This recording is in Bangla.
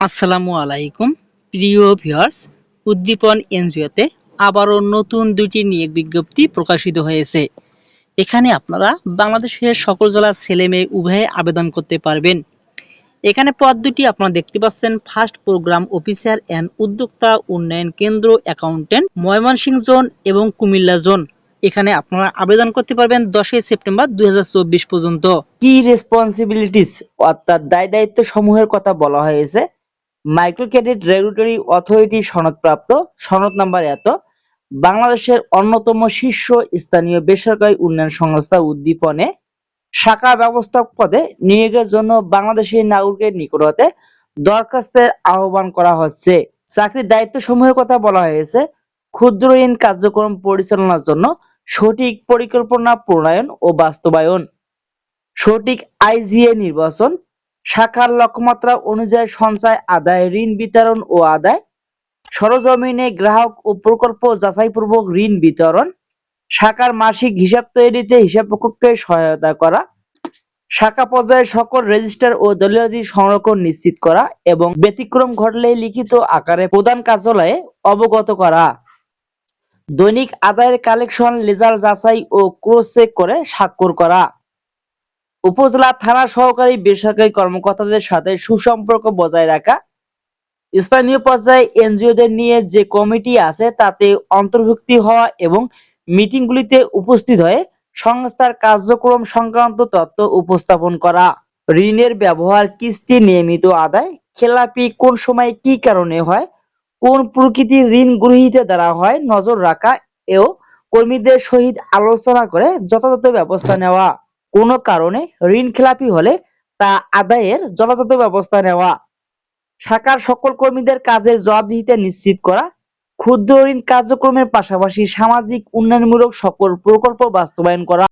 আসসালামু আলাইকুম প্রিয় ভিউয়ার্স। উদ্দীপন এনজিওতে আবারও নতুন দুইটি নিয়োগ বিজ্ঞপ্তি প্রকাশিত হয়েছে। এখানে আপনারা বাংলাদেশের সকল জেলার ছেলে মেয়ে উভয়ে আবেদন করতে পারবেন। এখানে পদ দুটি আপনারা দেখতে পাচ্ছেন, ফার্স্ট প্রোগ্রাম অফিসার অ্যান্ড উদ্যোক্তা উন্নয়ন কেন্দ্র অ্যাকাউন্টেন্ট, ময়মনসিংহ জোন এবং কুমিল্লা জোন। এখানে আপনারা আবেদন করতে পারবেন 10 সেপ্টেম্বর 2024 পর্যন্ত। কি রেসপন্সিবিলিটিস অর্থাৎ দায় দায়িত্ব সমূহের কথা বলা হয়েছে। মাইক্রো ক্রেডিট রেগুলেটরি অথরিটি সনদপ্রাপ্ত, সনদ নাম্বার এত, বাংলাদেশের অন্যতম শীর্ষ স্থানীয় বেসরকারি উন্নয়ন সংস্থা উদ্দীপনে শাখা ব্যবস্থাপক পদে নিয়োগের জন্য বাংলাদেশি নাগরিকের নিকট হতে দরখাস্তের আহ্বান করা হচ্ছে। চাকরির দায়িত্ব সমূহের কথা বলা হয়েছে। ক্ষুদ্র ঋণ কার্যক্রম পরিচালনার জন্য সঠিক পরিকল্পনা প্রণয়ন ও বাস্তবায়ন, সঠিক আইজিএ নির্বাচন, শাখার লক্ষ্যমাত্রা অনুযায়ী সঞ্চয় আদায়, ঋণ বিতরণ ও আদায়, সরজমিনে গ্রাহক ও প্রকল্প যাচাইপূর্বক ঋণ বিতরণ, শাখার মাসিক হিসাব তৈরিতে হিসাবরক্ষককে সহায়তা করা, শাখা পর্যায়ে সকল রেজিস্টার ও দলিলাদি সংরক্ষণ নিশ্চিত করা এবং ব্যতিক্রম ঘটলে লিখিত আকারে প্রধান কার্যালয়ে অবগত করা, দৈনিক আদায়ের কালেকশন লেজার যাচাই ও ক্রস চেক করে স্বাক্ষর করা, উপজেলা থানা সহকারী বেসরকারি কর্মকর্তাদের সাথে সুসম্পর্ক বজায় রাখা, স্থানীয় পর্যায়ে এনজিওদের নিয়ে যে কমিটি আছে তাতে অন্তর্ভুক্তি হওয়া এবং মিটিংগুলিতে উপস্থিত হয়ে সংস্থার কার্যক্রম সংক্রান্ত তথ্য উপস্থাপন করা, ঋণের ব্যবহার, কিস্তি নিয়মিত আদায়, খেলাপি কোন সময় কি কারণে হয়, কোন প্রকৃতির ঋণ গ্রহীতা দ্বারা হয় নজর রাখা ও কর্মীদের সহিত আলোচনা করে যথাযথ ব্যবস্থা নেওয়া, কোনো কারণে ঋণ খেলাপি হলে তা আদায়ের যথাযথ ব্যবস্থা নেওয়া, শাখার সকল কর্মীদের কাজের জবাবদিহিতা নিশ্চিত করা, ক্ষুদ্র ঋণ কার্যক্রমের পাশাপাশি সামাজিক উন্নয়নমূলক সকল প্রকল্প বাস্তবায়ন করা।